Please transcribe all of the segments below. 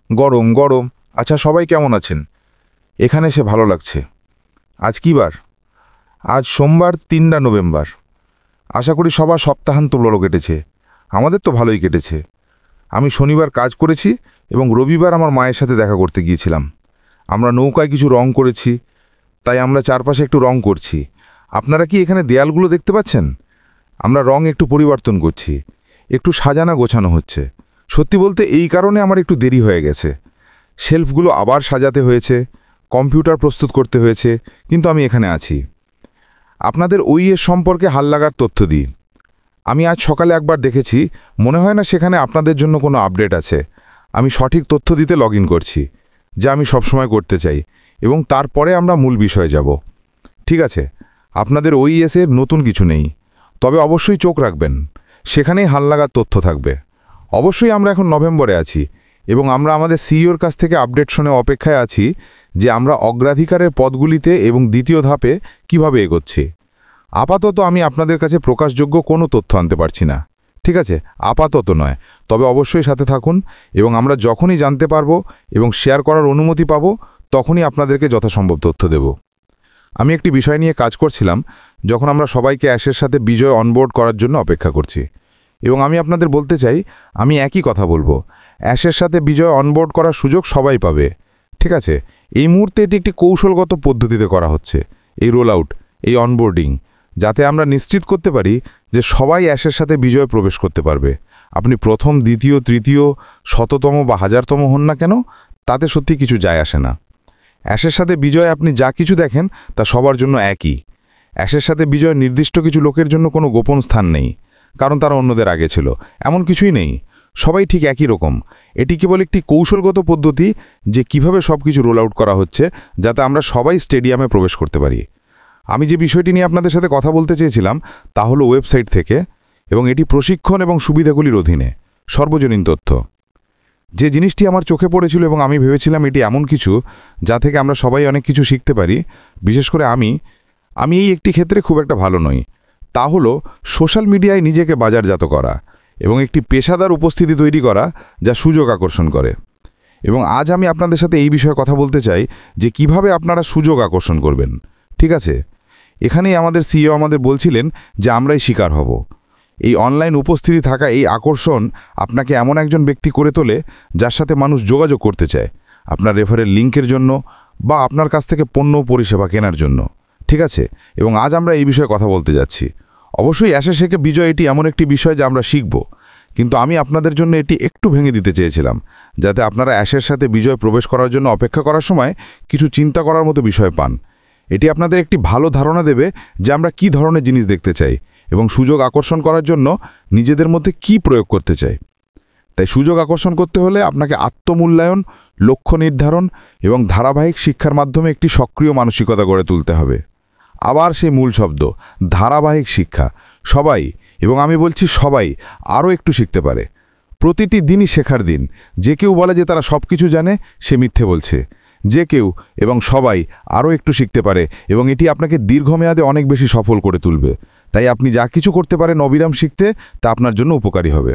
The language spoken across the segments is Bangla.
গরম গরম। আচ্ছা, সবাই কেমন আছেন? এখানে এসে ভালো লাগছে। আজ কী বার? আজ সোমবার, 3 নভেম্বর। আশা করি সবার সপ্তাহান্ত ভালো কেটেছে। আমাদের তো ভালোই কেটেছে। আমি শনিবার কাজ করেছি এবং রবিবার আমার মায়ের সাথে দেখা করতে গিয়েছিলাম। আমরা নৌকায় কিছু রং করেছি, তাই আমরা চারপাশে একটু রং করছি। আপনারা কি এখানে দেয়ালগুলো দেখতে পাচ্ছেন? আমরা রং একটু পরিবর্তন করছি, একটু সাজানো গোছানো হচ্ছে। সত্যি বলতে এই কারণে আমার একটু দেরি হয়ে গেছে। শেলফগুলো আবার সাজাতে হয়েছে, কম্পিউটার প্রস্তুত করতে হয়েছে, কিন্তু আমি এখানে আছি। আপনাদের ওইএর সম্পর্কে হাল লাগার তথ্য দিই। আমি আজ সকালে একবার দেখেছি, মনে হয় না সেখানে আপনাদের জন্য কোনো আপডেট আছে। আমি সঠিক তথ্য দিতে লগ করছি, যা আমি সবসময় করতে চাই, এবং তারপরে আমরা মূল বিষয়ে যাব। ঠিক আছে, আপনাদের ওইএসের নতুন কিছু নেই, তবে অবশ্যই চোখ রাখবেন, সেখানেই হাল লাগার তথ্য থাকবে। অবশ্যই আমরা এখন নভেম্বরে আছি এবং আমরা আমাদের সিইওর কাছ থেকে আপডেট শুনে অপেক্ষায় আছি যে আমরা অগ্রাধিকারের পদগুলিতে এবং দ্বিতীয় ধাপে কিভাবে এগোচ্ছি। আপাতত আমি আপনাদের কাছে প্রকাশযোগ্য কোনো তথ্য আনতে পারছি না। ঠিক আছে, আপাতত নয়, তবে অবশ্যই সাথে থাকুন এবং আমরা যখনই জানতে পারবো এবং শেয়ার করার অনুমতি পাব, তখনই আপনাদেরকে যথাসম্ভব তথ্য দেব। আমি একটি বিষয় নিয়ে কাজ করছিলাম যখন আমরা সবাইকে অ্যাশের সাথে বিজয় অনবোর্ড করার জন্য অপেক্ষা করছি, এবং আমি আপনাদের বলতে চাই, আমি একই কথা বলবো, অ্যাশের সাথে বিজয় অনবোর্ড করার সুযোগ সবাই পাবে। ঠিক আছে, এই মুহূর্তে এটি একটি কৌশলগত পদ্ধতিতে করা হচ্ছে, এই রোল আউট, এই অনবোর্ডিং, যাতে আমরা নিশ্চিত করতে পারি যে সবাই অ্যাশের সাথে বিজয় প্রবেশ করতে পারবে। আপনি প্রথম, দ্বিতীয়, তৃতীয়, শততম বা হাজারতম হন না কেন, তাতে সত্যি কিছু যায় আসে না। অ্যাশের সাথে বিজয় আপনি যা কিছু দেখেন তা সবার জন্য একই। অ্যাশের সাথে বিজয় নির্দিষ্ট কিছু লোকের জন্য কোনো গোপন স্থান নেই, কারণ তারা অন্যদের আগে ছিল, এমন কিছুই নেই। সবাই ঠিক একই রকম। এটি কেবল একটি কৌশলগত পদ্ধতি যে কিভাবে সব কিছু রোল আউট করা হচ্ছে, যাতে আমরা সবাই স্টেডিয়ামে প্রবেশ করতে পারি। আমি যে বিষয়টি নিয়ে আপনাদের সাথে কথা বলতে চেয়েছিলাম তা হলো ওয়েবসাইট থেকে, এবং এটি প্রশিক্ষণ এবং সুবিধাগুলির অধীনে সর্বজনীন তথ্য। যে জিনিসটি আমার চোখে পড়েছিল এবং আমি ভেবেছিলাম এটি এমন কিছু যা থেকে আমরা সবাই অনেক কিছু শিখতে পারি, বিশেষ করে আমি এই একটি ক্ষেত্রে খুব একটা ভালো নই, তা হলো সোশ্যাল মিডিয়ায় নিজেকে বাজারজাত করা এবং একটি পেশাদার উপস্থিতি তৈরি করা যা সুযোগ আকর্ষণ করে। এবং আজ আমি আপনাদের সাথে এই বিষয়ে কথা বলতে চাই যে কিভাবে আপনারা সুযোগ আকর্ষণ করবেন। ঠিক আছে, এখানেই আমাদের সিইও আমাদের বলছিলেন যে আমরাই শিকার হব। এই অনলাইন উপস্থিতি থাকা এই আকর্ষণ আপনাকে এমন একজন ব্যক্তি করে তোলে যার সাথে মানুষ যোগাযোগ করতে চায়, আপনার রেফারেল লিঙ্কের জন্য বা আপনার কাছ থেকে পণ্য পরিষেবা কেনার জন্য। ঠিক আছে, এবং আজ আমরা এই বিষয়ে কথা বলতে যাচ্ছি। অবশ্যই অ্যাশে শেখে বিজয় এটি এমন একটি বিষয় যা আমরা শিখব, কিন্তু আমি আপনাদের জন্য এটি একটু ভেঙে দিতে চেয়েছিলাম, যাতে আপনারা অ্যাশের সাথে বিজয় প্রবেশ করার জন্য অপেক্ষা করার সময় কিছু চিন্তা করার মতো বিষয় পান। এটি আপনাদের একটি ভালো ধারণা দেবে যে আমরা কী ধরনের জিনিস দেখতে চাই এবং সুযোগ আকর্ষণ করার জন্য নিজেদের মধ্যে কি প্রয়োগ করতে চাই। তাই সুযোগ আকর্ষণ করতে হলে আপনাকে আত্মমূল্যায়ন, লক্ষ্য নির্ধারণ এবং ধারাবাহিক শিক্ষার মাধ্যমে একটি সক্রিয় মানসিকতা গড়ে তুলতে হবে। আবার সেই মূল শব্দ, ধারাবাহিক শিক্ষা। সবাই, এবং আমি বলছি সবাই, আরও একটু শিখতে পারে। প্রতিটি দিনই শেখার দিন। যে কেউ বলে যে তারা সব কিছু জানে, সে মিথ্যে বলছে। যে কেউ এবং সবাই আরও একটু শিখতে পারে, এবং এটি আপনাকে দীর্ঘমেয়াদে অনেক বেশি সফল করে তুলবে। তাই আপনি যা কিছু করতে পারেন অবিরাম শিখতে, তা আপনার জন্য উপকারী হবে।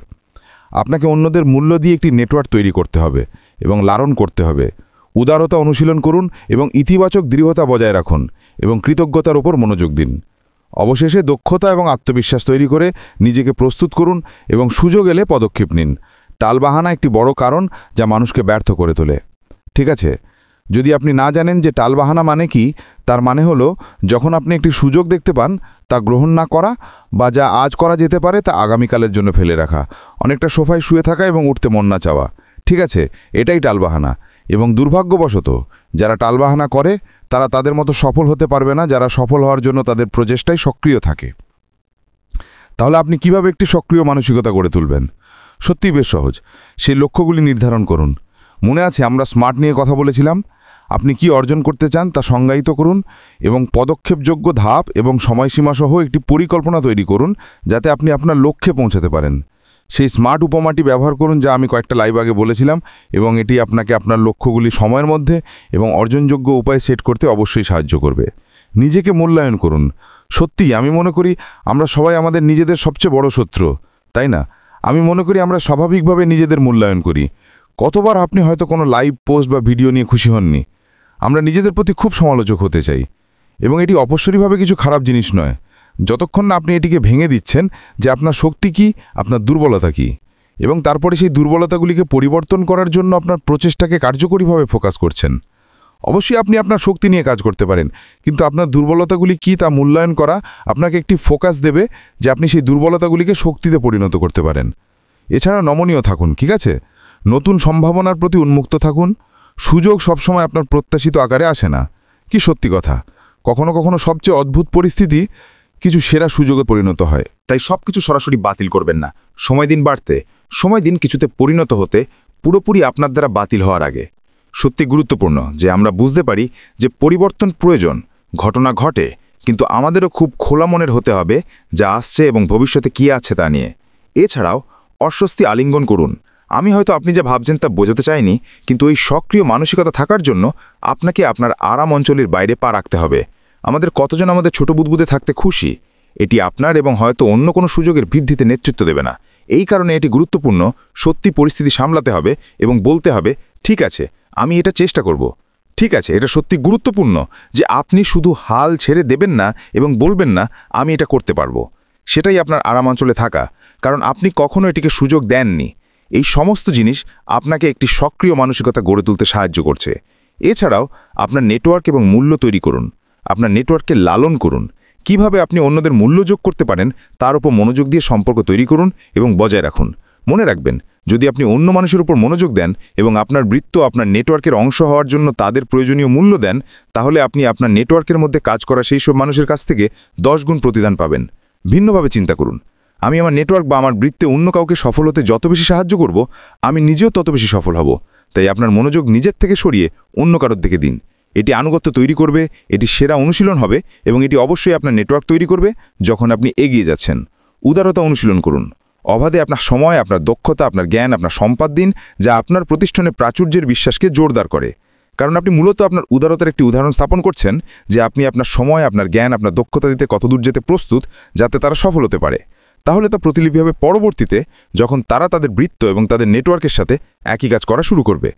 আপনাকে অন্যদের মূল্য দিয়ে একটি নেটওয়ার্ক তৈরি করতে হবে এবং লালন করতে হবে। উদারতা অনুশীলন করুন এবং ইতিবাচক দৃঢ়তা বজায় রাখুন এবং কৃতজ্ঞতার ওপর মনোযোগ দিন। অবশেষে দক্ষতা এবং আত্মবিশ্বাস তৈরি করে নিজেকে প্রস্তুত করুন এবং সুযোগ এলে পদক্ষেপ নিন। টালবাহানা একটি বড় কারণ যা মানুষকে ব্যর্থ করে তোলে। ঠিক আছে, যদি আপনি না জানেন যে টালবাহানা মানে কি, তার মানে হলো যখন আপনি একটি সুযোগ দেখতে পান তা গ্রহণ না করা, বা যা আজ করা যেতে পারে তা আগামীকালের জন্য ফেলে রাখা, অনেকটা সোফায় শুয়ে থাকা এবং উঠতে মন না চাওয়া। ঠিক আছে, এটাই টালবাহানা। এবং দুর্ভাগ্যবশত যারা টালবাহানা করে তারা তাদের মতো সফল হতে পারবে না, যারা সফল হওয়ার জন্য তাদের প্রচেষ্টায় সক্রিয় থাকে। তাহলে আপনি কিভাবে একটি সক্রিয় মানসিকতা গড়ে তুলবেন? সত্যিই বেশ সহজ। সেই লক্ষ্যগুলি নির্ধারণ করুন। মনে আছে আমরা স্মার্ট নিয়ে কথা বলেছিলাম? আপনি কি অর্জন করতে চান তা সংজ্ঞায়িত করুন এবং পদক্ষেপযোগ্য ধাপ এবং সময়সীমা সহ একটি পরিকল্পনা তৈরি করুন, যাতে আপনি আপনার লক্ষ্যে পৌঁছাতে পারেন। সেই স্মার্ট উপমাটি ব্যবহার করুন যা আমি কয়েকটা লাইভ আগে বলেছিলাম, এবং এটি আপনাকে আপনার লক্ষ্যগুলি সময়ের মধ্যে এবং অর্জনযোগ্য উপায় সেট করতে অবশ্যই সাহায্য করবে। নিজেকে মূল্যায়ন করুন। সত্যিই আমি মনে করি আমরা সবাই আমাদের নিজেদের সবচেয়ে বড় শত্রু, তাই না? আমি মনে করি আমরা স্বাভাবিকভাবে নিজেদের মূল্যায়ন করি। কতবার আপনি হয়তো কোনো লাইভ পোস্ট বা ভিডিও নিয়ে খুশি হননি। আমরা নিজেদের প্রতি খুব সমালোচক হতে চাই, এবং এটি অপসরীভাবে কিছু খারাপ জিনিস নয়, যতক্ষণ না আপনি এটিকে ভেঙে দিচ্ছেন যে আপনার শক্তি কী, আপনার দুর্বলতা কী, এবং তারপরে সেই দুর্বলতাগুলিকে পরিবর্তন করার জন্য আপনার প্রচেষ্টাকে কার্যকরীভাবে ফোকাস করছেন। অবশ্যই আপনি আপনার শক্তি নিয়ে কাজ করতে পারেন, কিন্তু আপনার দুর্বলতাগুলি কী তা মূল্যায়ন করা আপনাকে একটি ফোকাস দেবে যে আপনি সেই দুর্বলতাগুলিকে শক্তিতে পরিণত করতে পারেন। এছাড়া নমনীয় থাকুন, ঠিক আছে? নতুন সম্ভাবনার প্রতি উন্মুক্ত থাকুন। সুযোগ সবসময় আপনার প্রত্যাশিত আকারে আসে না। কি সত্যি কথা, কখনো কখনো সবচেয়ে অদ্ভুত পরিস্থিতি কিছু সেরা সুযোগে পরিণত হয়। তাই সবকিছু সরাসরি বাতিল করবেন না। সময় দিন বাড়তে, সময় দিন কিছুতে পরিণত হতে, পুরোপুরি আপনার দ্বারা বাতিল হওয়ার আগে। সত্যি গুরুত্বপূর্ণ যে আমরা বুঝতে পারি যে পরিবর্তন প্রয়োজন, ঘটনা ঘটে, কিন্তু আমাদেরও খুব খোলা মনের হতে হবে যা আসছে এবং ভবিষ্যতে কী আছে তা নিয়ে। এছাড়াও অস্বস্তি আলিঙ্গন করুন। আমি হয়তো আপনি যা ভাবছেন তা বোঝাতে চাইনি, কিন্তু ওই সক্রিয় মানসিকতা থাকার জন্য আপনাকে আপনার আরাম অঞ্চলের বাইরে পা রাখতে হবে। আমাদের কতজন আমাদের ছোট বুদবুদে থাকতে খুশি? এটি আপনার এবং হয়তো অন্য কোনো সুযোগের ভিত্তিতে নেতৃত্ব দেবে না। এই কারণে এটি গুরুত্বপূর্ণ সত্যি পরিস্থিতি সামলাতে হবে এবং বলতে হবে, ঠিক আছে, আমি এটা চেষ্টা করব। ঠিক আছে, এটা সত্যি গুরুত্বপূর্ণ যে আপনি শুধু হাল ছেড়ে দেবেন না এবং বলবেন না আমি এটা করতে পারবো। সেটাই আপনার আরাম অঞ্চলে থাকা, কারণ আপনি কখনো এটিকে সুযোগ দেননি। এই সমস্ত জিনিস আপনাকে একটি সক্রিয় মানসিকতা গড়ে তুলতে সাহায্য করছে। এছাড়াও আপনার নেটওয়ার্ক এবং মূল্য তৈরি করুন। আপনার নেটওয়ার্ককে লালন করুন। কিভাবে আপনি অন্যদের মূল্য যোগ করতে পারেন তার উপর মনোযোগ দিয়ে সম্পর্ক তৈরি করুন এবং বজায় রাখুন। মনে রাখবেন, যদি আপনি অন্য মানুষের উপর মনোযোগ দেন এবং আপনার বৃত্ত আপনার নেটওয়ার্কের অংশ হওয়ার জন্য তাদের প্রয়োজনীয় মূল্য দেন, তাহলে আপনি আপনার নেটওয়ার্কের মধ্যে কাজ করা সেই সব মানুষের কাছ থেকে 10 গুণ প্রতিদান পাবেন। ভিন্নভাবে চিন্তা করুন। আমি আমার নেটওয়ার্ক বা আমার বৃত্তে অন্য কাউকে সফল হতে যত বেশি সাহায্য করব, আমি নিজেও তত বেশি সফল হব। তাই আপনার মনোযোগ নিজের থেকে সরিয়ে অন্য কারোর দিকে দিন। এটি আনুগত্য তৈরি করবে, এটি সেরা অনুশীলন হবে, এবং এটি অবশ্যই আপনার নেটওয়ার্ক তৈরি করবে যখন আপনি এগিয়ে যাচ্ছেন। উদারতা অনুশীলন করুন। অবাধে আপনার সময়, আপনার দক্ষতা, আপনার জ্ঞান, আপনার সম্পদ দিন, যা আপনার প্রতিষ্ঠানের প্রাচুর্যের বিশ্বাসকে জোরদার করে। কারণ আপনি মূলত আপনার উদারতার একটি উদাহরণ স্থাপন করছেন যে আপনি আপনার সময়, আপনার জ্ঞান, আপনার দক্ষতা দিতে কতদূর যেতে প্রস্তুত যাতে তারা সফল হতে পারে। তাহলে তা প্রতিলিপি হবে পরবর্তীতে, যখন তারা তাদের বৃত্ত এবং তাদের নেটওয়ার্কের সাথে একই কাজ করা শুরু করবে।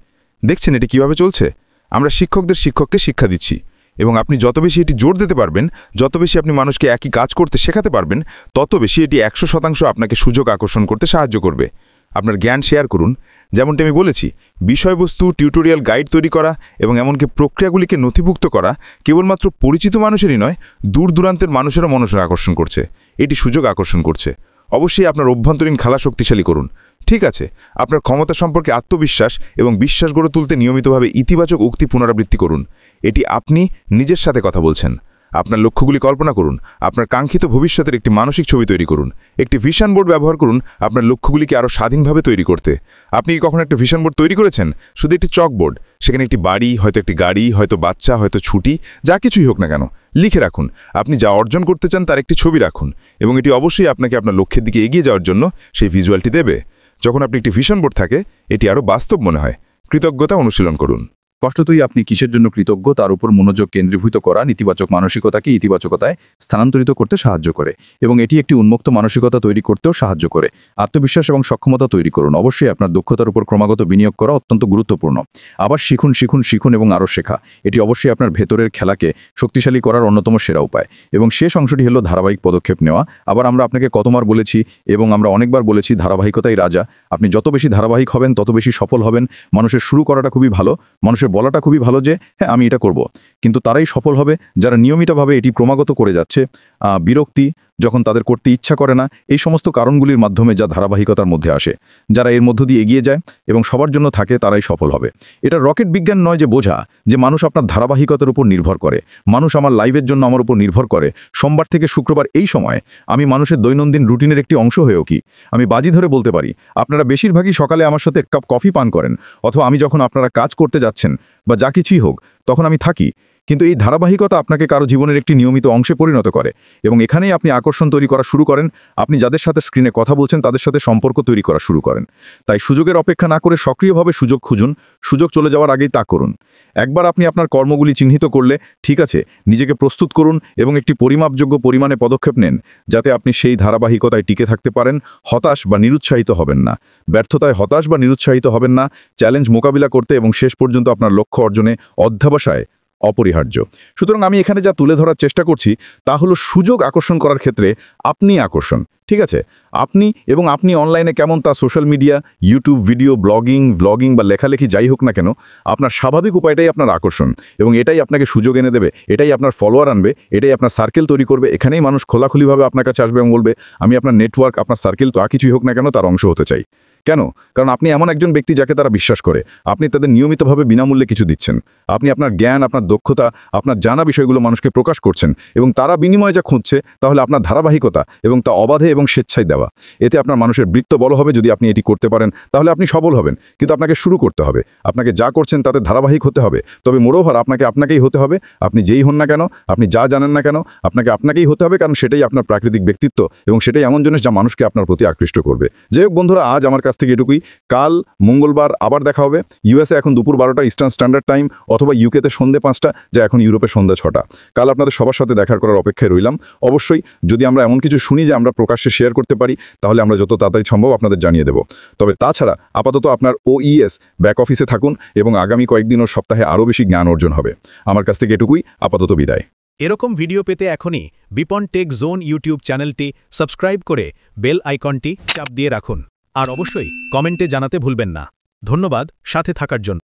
দেখছেন এটি কিভাবে চলছে? আমরা শিক্ষকদের শিক্ষককে শিক্ষা দিচ্ছি, এবং আপনি যত বেশি এটি জোর দিতে পারবেন, যত বেশি আপনি মানুষকে একই কাজ করতে শেখাতে পারবেন, তত বেশি এটি 100% আপনাকে সুযোগ আকর্ষণ করতে সাহায্য করবে। আপনার জ্ঞান শেয়ার করুন। যেমনটি আমি বলেছি, বিষয়বস্তু, টিউটোরিয়াল, গাইড তৈরি করা এবং এমনকি প্রক্রিয়াগুলিকে নথিভুক্ত করা কেবলমাত্র পরিচিত মানুষেরই নয়, দূর দূরান্তের মানুষেরও মনসা আকর্ষণ করছে। এটি সুযোগ আকর্ষণ করছে। অবশ্যই আপনার অভ্যন্তরীণ খেলা শক্তিশালী করুন। ঠিক আছে, আপনার ক্ষমতা সম্পর্কে আত্মবিশ্বাস এবং বিশ্বাস গড়ে তুলতে নিয়মিতভাবে ইতিবাচক উক্তি পুনরাবৃত্তি করুন। এটি আপনি নিজের সাথে কথা বলছেন। আপনার লক্ষ্যগুলি কল্পনা করুন। আপনার কাঙ্ক্ষিত ভবিষ্যতের একটি মানসিক ছবি তৈরি করুন। একটি ভিশন বোর্ড ব্যবহার করুন আপনার লক্ষ্যগুলিকে আরও স্বাধীনভাবে তৈরি করতে। আপনি কি কখনো একটা ভিশন বোর্ড তৈরি করেছেন? শুধু একটি চকবোর্ড, সেখানে একটি বাড়ি, হয়তো একটি গাড়ি, হয়তো বাচ্চা, হয়তো ছুটি, যা কিছুই হোক না কেন, লিখে রাখুন। আপনি যা অর্জন করতে চান তার একটি ছবি রাখুন, এবং এটি অবশ্যই আপনাকে আপনার লক্ষ্যের দিকে এগিয়ে যাওয়ার জন্য সেই ভিজুয়ালটি দেবে। যখন আপনি একটি ভিশন বোর্ড থাকে, এটি আরও বাস্তব মনে হয়। কৃতজ্ঞতা অনুশীলন করুন। স্পষ্টতই আপনি কিসের জন্য কৃতজ্ঞ তার উপর মনোযোগ কেন্দ্রীভূত করা নেতিবাচক মানসিকতাকে ইতিবাচকতায় স্থানান্তরিত করতে সাহায্য করে, এবং এটি একটি উন্মুক্ত মানসিকতা তৈরি করতেও সাহায্য করে। আত্মবিশ্বাস এবং সক্ষমতা তৈরি করুন। অবশ্যই আপনার দক্ষতার উপর ক্রমাগত বিনিয়োগ করা অত্যন্ত গুরুত্বপূর্ণ। আবার শিখুন শিখুন শিখুন এবং আরও শেখা। এটি অবশ্যই আপনার ভেতরের খেলাকে শক্তিশালী করার অন্যতম সেরা উপায়। এবং শেষ অংশটি হলো ধারাবাহিক পদক্ষেপ নেওয়া। আবার আমরা আপনাকে কতবার বলেছি এবং আমরা অনেকবার বলেছি, ধারাবাহিকতাই রাজা। আপনি যত বেশি ধারাবাহিক হবেন তত বেশি সফল হবেন। মানুষের শুরু করাটা খুবই ভালো, মানুষের বলাটা খুবই ভালো যে হ্যাঁ আমি এটা করব, কিন্তু তারাই সফল হবে যারা নিয়মিতভাবে এটি ক্রমাগত করে যাচ্ছে। বিরক্তি যখন তাদের করতে ইচ্ছা করে না, এই সমস্ত কারণগুলির মাধ্যমে যা ধারাবাহিকতার মধ্যে আসে, যারা এর মধ্য দিয়ে এগিয়ে যায় এবং সবার জন্য থাকে তারাই সফল হবে। এটা রকেট বিজ্ঞান নয় যে বোঝা যে মানুষ আপনার ধারাবাহিকতার উপর নির্ভর করে। মানুষ আমার লাইভের জন্য আমার উপর নির্ভর করে। সোমবার থেকে শুক্রবার এই সময় আমি মানুষের দৈনন্দিন রুটিনের একটি অংশ হয়েও কি আমি বাজি ধরে বলতে পারি আপনারা বেশিরভাগই সকালে আমার সাথে এক কাপ কফি পান করেন, অথবা আমি যখন আপনারা কাজ করতে যাচ্ছেন বা যা কিছুই হোক তখন আমি থাকি। কিন্তু এই ধারাবাহিকতা আপনাকে কারো জীবনের একটি নিয়মিত অংশে পরিণত করে এবং এখানেই আপনি আকর্ষণ তৈরি করা শুরু করেন। আপনি যাদের সাথে স্ক্রিনে কথা বলছেন তাদের সাথে সম্পর্ক তৈরি করা শুরু করেন। তাই সুযোগের অপেক্ষা না করে সক্রিয়ভাবে সুযোগ খুঁজুন, সুযোগ চলে যাওয়ার আগেই তা করুন। একবার আপনি আপনার কর্মগুলি চিহ্নিত করলে ঠিক আছে, নিজেকে প্রস্তুত করুন এবং একটি পরিমাপযোগ্য পরিমাণে পদক্ষেপ নেন, যাতে আপনি সেই ধারাবাহিকতায় টিকে থাকতে পারেন। হতাশ বা নিরুৎসাহিত হবেন না, ব্যর্থতায় হতাশ বা নিরুৎসাহিত হবেন না। চ্যালেঞ্জ মোকাবিলা করতে এবং শেষ পর্যন্ত আপনার লক্ষ্য অর্জনে অধ্যবসায় অপরিহার্য। সুতরাং আমি এখানে যা তুলে ধরার চেষ্টা করছি তা হলো সুযোগ আকর্ষণ করার ক্ষেত্রে আপনি আকর্ষণ, ঠিক আছে? আপনি অনলাইনে কেমন তা social media, YouTube video, blogging বা লেখালেখি যাই হোক না কেন, আপনার স্বাভাবিক উপায়টাই আপনার আকর্ষণ এবং এটাই আপনাকে সুযোগ এনে দেবে, এটাই আপনার ফলোয়ার আনবে, এটাই আপনার সার্কেল তৈরি করবে। এখানেই মানুষ খোলাখুলিভাবে আপনার কাছে আসবে এবং বলবে আমি আপনার নেটওয়ার্ক, আপনার সার্কেল তো কিছুই হোক না কেন তার অংশ হতে চাই। কেন? কারণ আপনি এমন একজন ব্যক্তি যাকে তারা বিশ্বাস করে। আপনি তাদের নিয়মিতভাবে বিনামূল্যে কিছু দিচ্ছেন। আপনি আপনার জ্ঞান, আপনার দক্ষতা, আপনার জানা বিষয়গুলো মানুষকে প্রকাশ করছেন এবং তারা বিনিময়ে যা খুঁজছে তাহলে আপনার ধারাবাহিকতা এবং তা অবাধে এবং স্বেচ্ছায় দেওয়া। এতে আপনার মানুষের বৃত্ত বড় হবে। যদি আপনি এটি করতে পারেন তাহলে আপনি সফল হবেন, কিন্তু আপনাকে শুরু করতে হবে। আপনাকে যা করছেন তাতে ধারাবাহিক হতে হবে। তবে মোরওভার আপনাকেই হতে হবে। আপনি যেই হন না কেন, আপনি যা জানেন না কেন, আপনাকেই হতে হবে, কারণ সেটাই আপনার প্রাকৃতিক ব্যক্তিত্ব এবং সেটাই এমন জিনিস যা মানুষকে আপনার প্রতি আকৃষ্ট করবে। যাই হোক বন্ধুরা, আজ আমার কাছ থেকে এটুকুই। কাল মঙ্গলবার আবার দেখা হবে। ইউএসএ এখন দুপুর 12টা ইস্টার্ন স্ট্যান্ডার্ড টাইম, অথবা ইউকেতে সন্ধ্যে 5টা, যা এখন ইউরোপে সন্ধ্যা 6টা। কাল আপনাদের সবার সাথে দেখা করার অপেক্ষায় রইলাম। অবশ্যই যদি আমরা এমন কিছু শুনি যে আমরা প্রকাশ্যে শেয়ার করতে পারি, তাহলে আমরা যত তাড়াতাড়ি সম্ভব আপনাদের জানিয়ে দেব। তবে তাছাড়া আপাতত আপনার OES ব্যাক অফিসে থাকুন এবং আগামী কয়েকদিন ও সপ্তাহে আরও বেশি জ্ঞান অর্জন হবে। আমার কাছ থেকে এটুকুই, আপাতত বিদায়। এরকম ভিডিও পেতে এখনই বিপন টেক জোন ইউটিউব চ্যানেলটি সাবস্ক্রাইব করে বেল আইকনটি চাপ দিয়ে রাখুন। আর অবশ্যই কমেন্টে জানাতে ভুলবেন না। ধন্যবাদ সাথে থাকার জন্য।